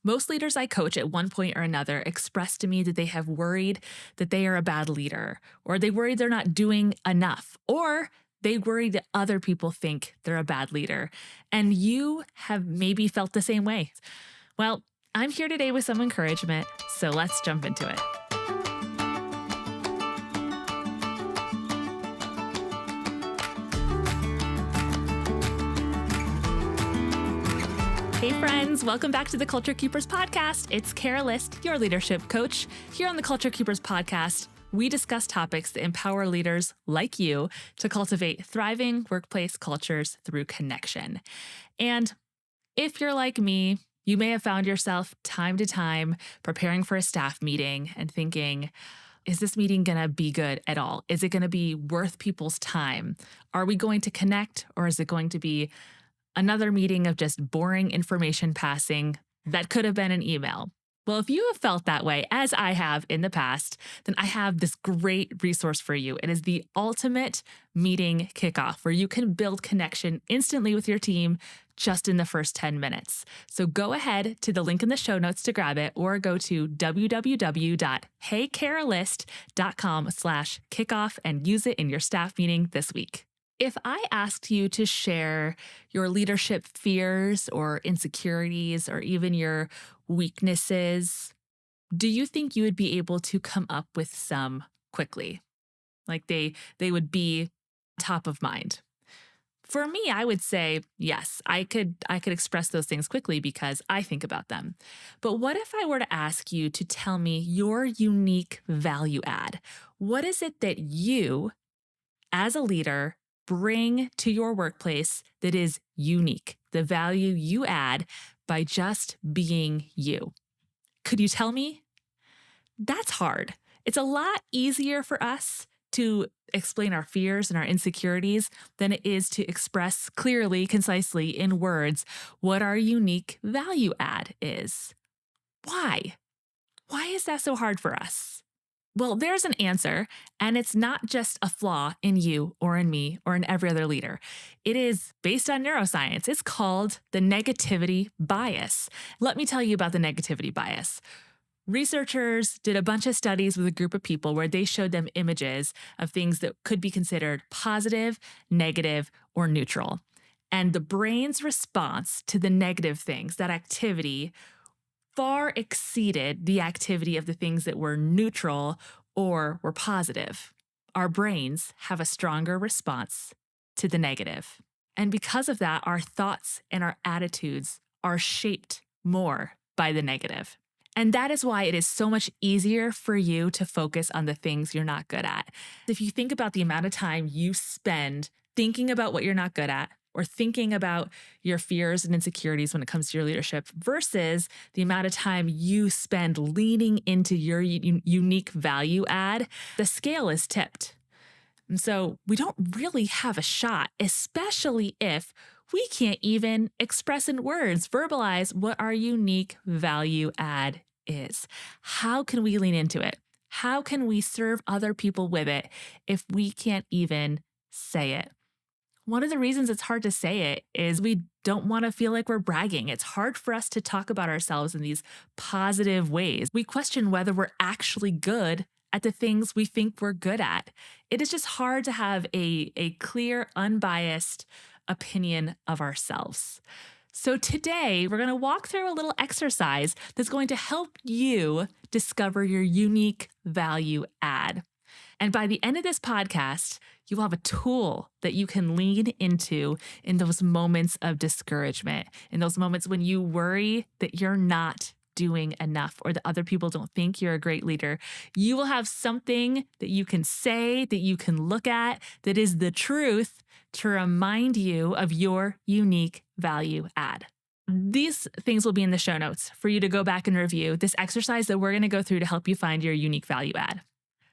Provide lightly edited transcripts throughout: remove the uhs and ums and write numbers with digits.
Most leaders I coach at one point or another express to me that they have worried that they are a bad leader, or they worry they're not doing enough, or they worry that other people think they're a bad leader. And you have maybe felt the same way. Well, I'm here today with some encouragement, so let's jump into it. Hey friends, welcome back to the Culture Keepers podcast. It's Kara List, your leadership coach. Here on the Culture Keepers podcast, we discuss topics that empower leaders like you to cultivate thriving workplace cultures through connection. And if you're like me, you may have found yourself time to time preparing for a staff meeting and thinking, is this meeting going to be good at all? Is it going to be worth people's time? Are we going to connect, or is it going to be another meeting of just boring information passing that could have been an email? Well, if you have felt that way, as I have in the past, then I have this great resource for you. It is the ultimate meeting kickoff, where you can build connection instantly with your team just in the first 10 minutes. So go ahead to the link in the show notes to grab it, or go to www.heycaralist.com/kickoff and use it in your staff meeting this week. If I asked you to share your leadership fears or insecurities or even your weaknesses, do you think you would be able to come up with some quickly? Like they would be top of mind. For me, I would say, yes, I could express those things quickly because I think about them. But what if I were to ask you to tell me your unique value add? What is it that you, as a leader, bring to your workplace that is unique, the value you add by just being you? Could you tell me? That's hard. It's a lot easier for us to explain our fears and our insecurities than it is to express clearly, concisely in words what our unique value add is. Why? Why is that so hard for us? Well, there's an answer, and it's not just a flaw in you or in me or in every other leader. It is based on neuroscience. It's called the negativity bias. Let me tell you about the negativity bias. Researchers did a bunch of studies with a group of people where they showed them images of things that could be considered positive, negative, or neutral. And the brain's response to the negative things, that activity, far exceeded the activity of the things that were neutral or were positive. Our brains have a stronger response to the negative. And because of that, our thoughts and our attitudes are shaped more by the negative. And that is why it is so much easier for you to focus on the things you're not good at. If you think about the amount of time you spend thinking about what you're not good at, or thinking about your fears and insecurities when it comes to your leadership versus the amount of time you spend leaning into your unique value add, the scale is tipped. And so we don't really have a shot, especially if we can't even express in words, verbalize what our unique value add is. How can we lean into it? How can we serve other people with it if we can't even say it? One of the reasons it's hard to say it is we don't want to feel like we're bragging. It's hard for us to talk about ourselves in these positive ways. We question whether we're actually good at the things we think we're good at. It is just hard to have a clear, unbiased opinion of ourselves. So today, we're going to walk through a little exercise that's going to help you discover your unique value add. And by the end of this podcast, you will have a tool that you can lean into in those moments of discouragement, in those moments when you worry that you're not doing enough or that other people don't think you're a great leader. You will have something that you can say, that you can look at, that is the truth to remind you of your unique value add. These things will be in the show notes for you to go back and review this exercise that we're going to go through to help you find your unique value add.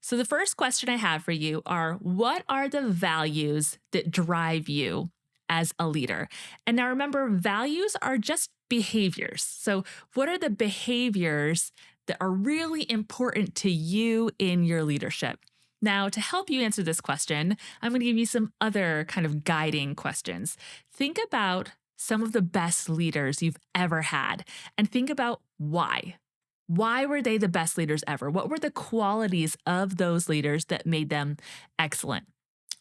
So the first question I have for you are, what are the values that drive you as a leader? And now remember, values are just behaviors. So what are the behaviors that are really important to you in your leadership? Now, to help you answer this question, I'm going to give you some other kind of guiding questions. Think about some of the best leaders you've ever had and think about why. Why were they the best leaders ever? What were the qualities of those leaders that made them excellent?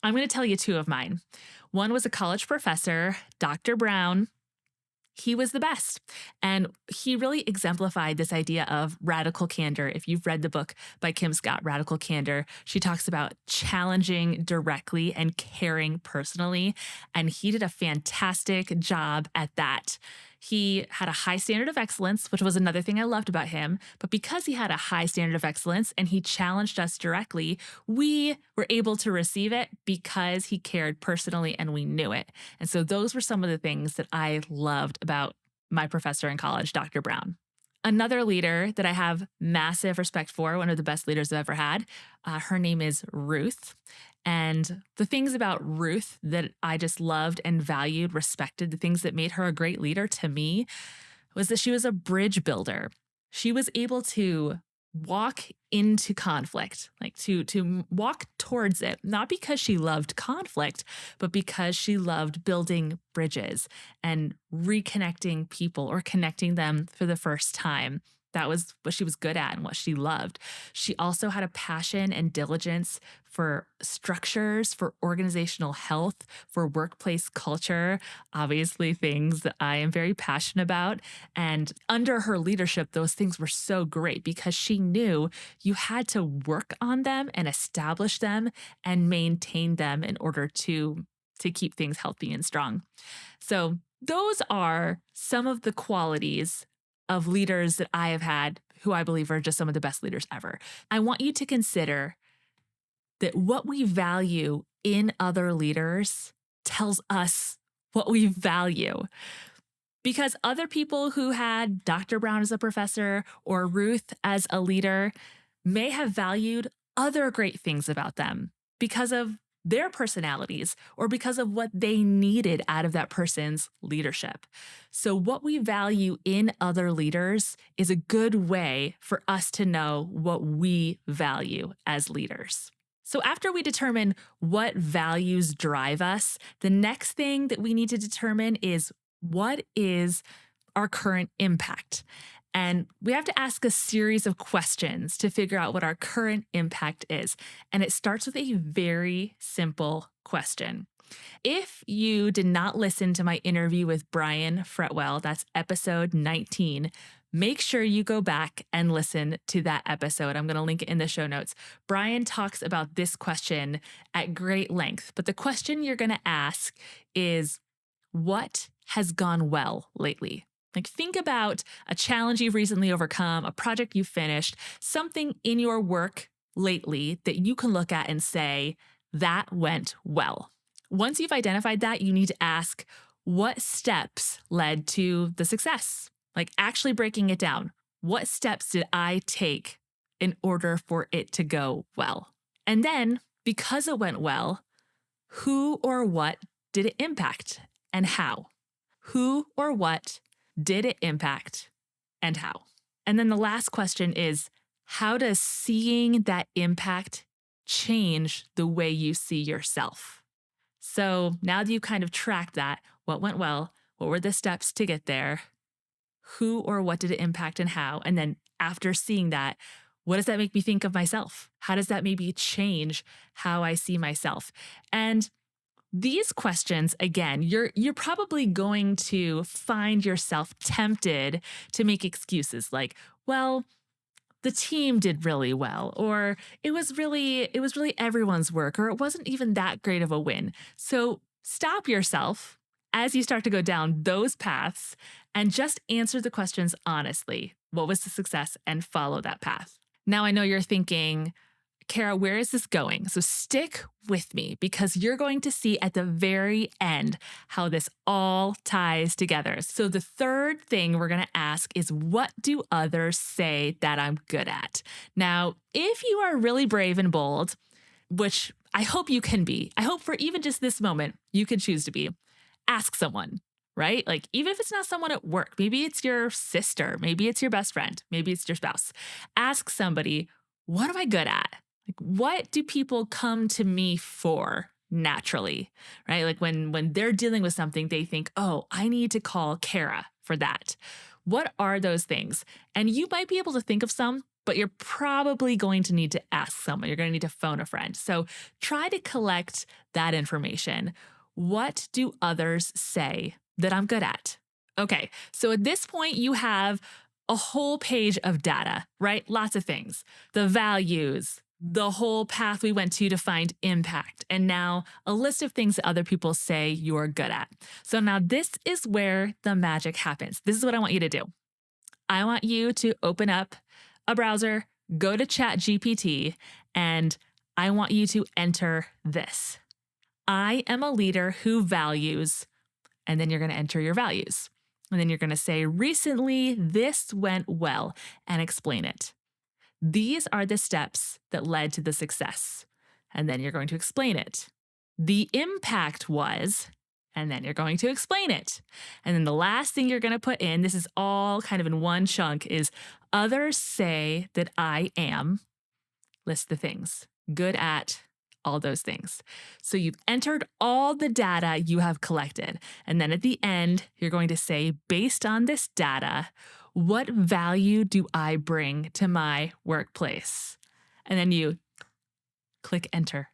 I'm going to tell you two of mine. One was a college professor, Dr. Brown. He was the best. And he really exemplified this idea of radical candor. If you've read the book by Kim Scott, Radical Candor, she talks about challenging directly and caring personally. And he did a fantastic job at that. He had a high standard of excellence, which was another thing I loved about him. But because he had a high standard of excellence and he challenged us directly, we were able to receive it because he cared personally and we knew it. And so those were some of the things that I loved about my professor in college, Dr. Brown. Another leader that I have massive respect for, one of the best leaders I've ever had, her name is Ruth. And the things about Ruth that I just loved and valued, respected, the things that made her a great leader to me was that she was a bridge builder. She was able to walk into conflict, like to walk towards it, not because she loved conflict, but because she loved building bridges and reconnecting people or connecting them for the first time. That was what she was good at and what she loved. She also had a passion and diligence for structures, for organizational health, for workplace culture, obviously things that I am very passionate about. And under her leadership, those things were so great because she knew you had to work on them and establish them and maintain them in order to keep things healthy and strong. So those are some of the qualities of leaders that I have had who I believe are just some of the best leaders ever. I want you to consider that what we value in other leaders tells us what we value. Because other people who had Dr. Brown as a professor or Ruth as a leader may have valued other great things about them because of their personalities or because of what they needed out of that person's leadership. So what we value in other leaders is a good way for us to know what we value as leaders. So after we determine what values drive us, the next thing that we need to determine is what is our current impact? And we have to ask a series of questions to figure out what our current impact is. And it starts with a very simple question. If you did not listen to my interview with Brian Fretwell, that's episode 19, make sure you go back and listen to that episode. I'm going to link it in the show notes. Brian talks about this question at great length, but the question you're going to ask is, what has gone well lately? Like, think about a challenge you've recently overcome, a project you finished, something in your work lately that you can look at and say, that went well. Once you've identified that, you need to ask, what steps led to the success? Like, actually breaking it down. What steps did I take in order for it to go well? And then, because it went well, who or what did it impact and how? Who or what did it impact and how? And then the last question is, how does seeing that impact change the way you see yourself? So now that you kind of tracked that, what went well, what were the steps to get there, who or what did it impact and how? And then after seeing that, what does that make me think of myself? How does that maybe change how I see myself? And these questions, again, you're probably going to find yourself tempted to make excuses like, well, the team did really well, or it was really everyone's work, or it wasn't even that great of a win. So stop yourself as you start to go down those paths and just answer the questions honestly. What was the success? And follow that path. Now I know you're thinking, Kara, where is this going? So stick with me because you're going to see at the very end how this all ties together. So the third thing we're going to ask is, what do others say that I'm good at? Now, if you are really brave and bold, which I hope you can be, I hope for even just this moment, you can choose to be, ask someone, right? Like, even if it's not someone at work, maybe it's your sister, maybe it's your best friend, maybe it's your spouse. Ask somebody, what am I good at? Like, what do people come to me for naturally, right? Like when they're dealing with something, they think, oh, I need to call Kara for that. What are those things? And you might be able to think of some, but you're probably going to need to ask someone. You're going to need to phone a friend. So try to collect that information. What do others say that I'm good at? Okay, so at this point, you have a whole page of data, right? Lots of things, the values, the whole path we went to find impact, and now a list of things that other people say you're good at. So now this is where the magic happens. This is what I want you to do. I want you to open up a browser, go to ChatGPT, and I want you to enter this. I am a leader who values, and then you're going to enter your values. And then you're going to say, recently, this went well, and explain it. These are the steps that led to the success. And then you're going to explain it. The impact was, and then you're going to explain it. And then the last thing you're going to put in, this is all kind of in one chunk, is others say that I am, list the things, good at, all those things. So you've entered all the data you have collected. And then at the end, you're going to say, based on this data, what value do I bring to my workplace? And then you click enter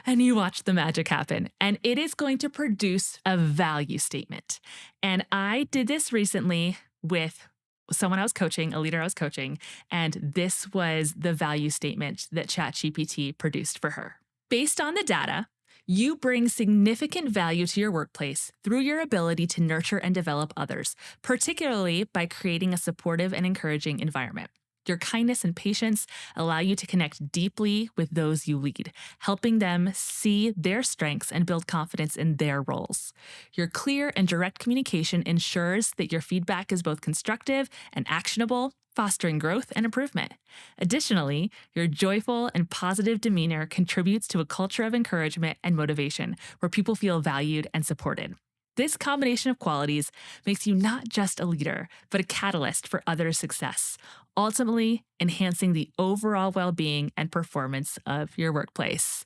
and you watch the magic happen. And it is going to produce a value statement. And I did this recently with someone I was coaching, a leader I was coaching, and this was the value statement that ChatGPT produced for her. Based on the data, you bring significant value to your workplace through your ability to nurture and develop others, particularly by creating a supportive and encouraging environment. Your kindness and patience allow you to connect deeply with those you lead, helping them see their strengths and build confidence in their roles. Your clear and direct communication ensures that your feedback is both constructive and actionable, fostering growth and improvement. Additionally, your joyful and positive demeanor contributes to a culture of encouragement and motivation where people feel valued and supported. This combination of qualities makes you not just a leader, but a catalyst for others' success, ultimately enhancing the overall well-being and performance of your workplace.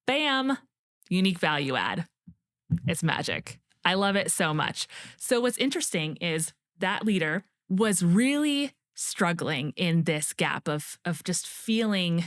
Bam! Unique value add. It's magic. I love it so much. So what's interesting is that leader was really struggling in this gap of just feeling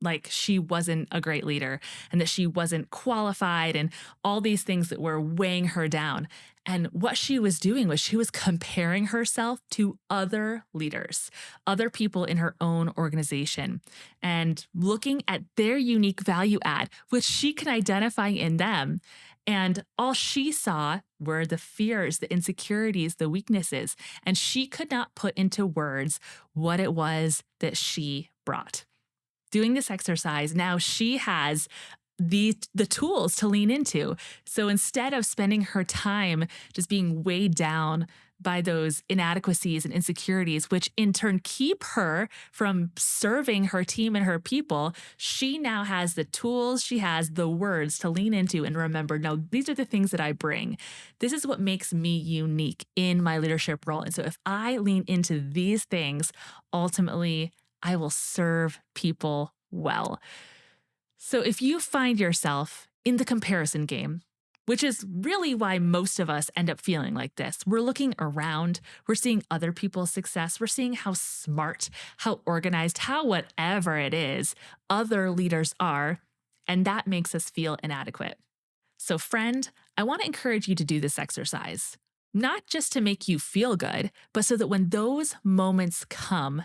like she wasn't a great leader and that she wasn't qualified and all these things that were weighing her down. And what she was doing was she was comparing herself to other leaders, other people in her own organization, and looking at their unique value add, which she can identify in them. And all she saw were the fears, the insecurities, the weaknesses, and she could not put into words what it was that she brought. Doing this exercise, now she has the tools to lean into. So instead of spending her time just being weighed down by those inadequacies and insecurities, which in turn keep her from serving her team and her people, she now has the tools, she has the words to lean into and remember, no, these are the things that I bring. This is what makes me unique in my leadership role. And so if I lean into these things, ultimately, I will serve people well. So if you find yourself in the comparison game, which is really why most of us end up feeling like this. We're looking around, we're seeing other people's success, we're seeing how smart, how organized, how whatever it is other leaders are, and that makes us feel inadequate. So friend, I want to encourage you to do this exercise, not just to make you feel good, but so that when those moments come,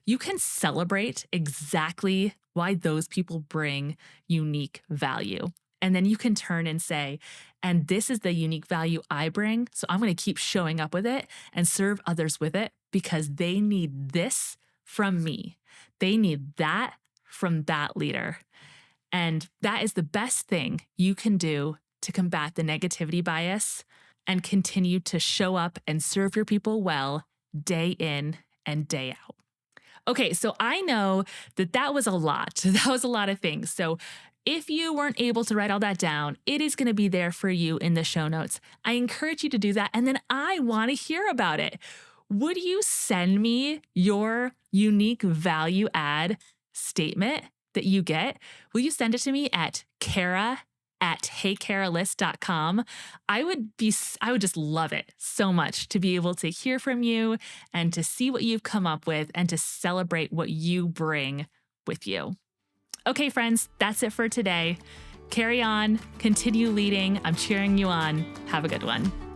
you can celebrate exactly why those people bring unique value. And then you can turn and say, and this is the unique value I bring, so I'm going to keep showing up with it and serve others with it because they need this from me. They need that from that leader. And that is the best thing you can do to combat the negativity bias and continue to show up and serve your people well day in and day out. Okay, so I know that was a lot. That was a lot of things. So if you weren't able to write all that down, it is going to be there for you in the show notes. I encourage you to do that. And then I want to hear about it. Would you send me your unique value add statement that you get? Will you send it to me at Kara at heycarolist.com. I would just love it so much to be able to hear from you and to see what you've come up with and to celebrate what you bring with you. Okay, friends, that's it for today. Carry on, continue leading. I'm cheering you on. Have a good one.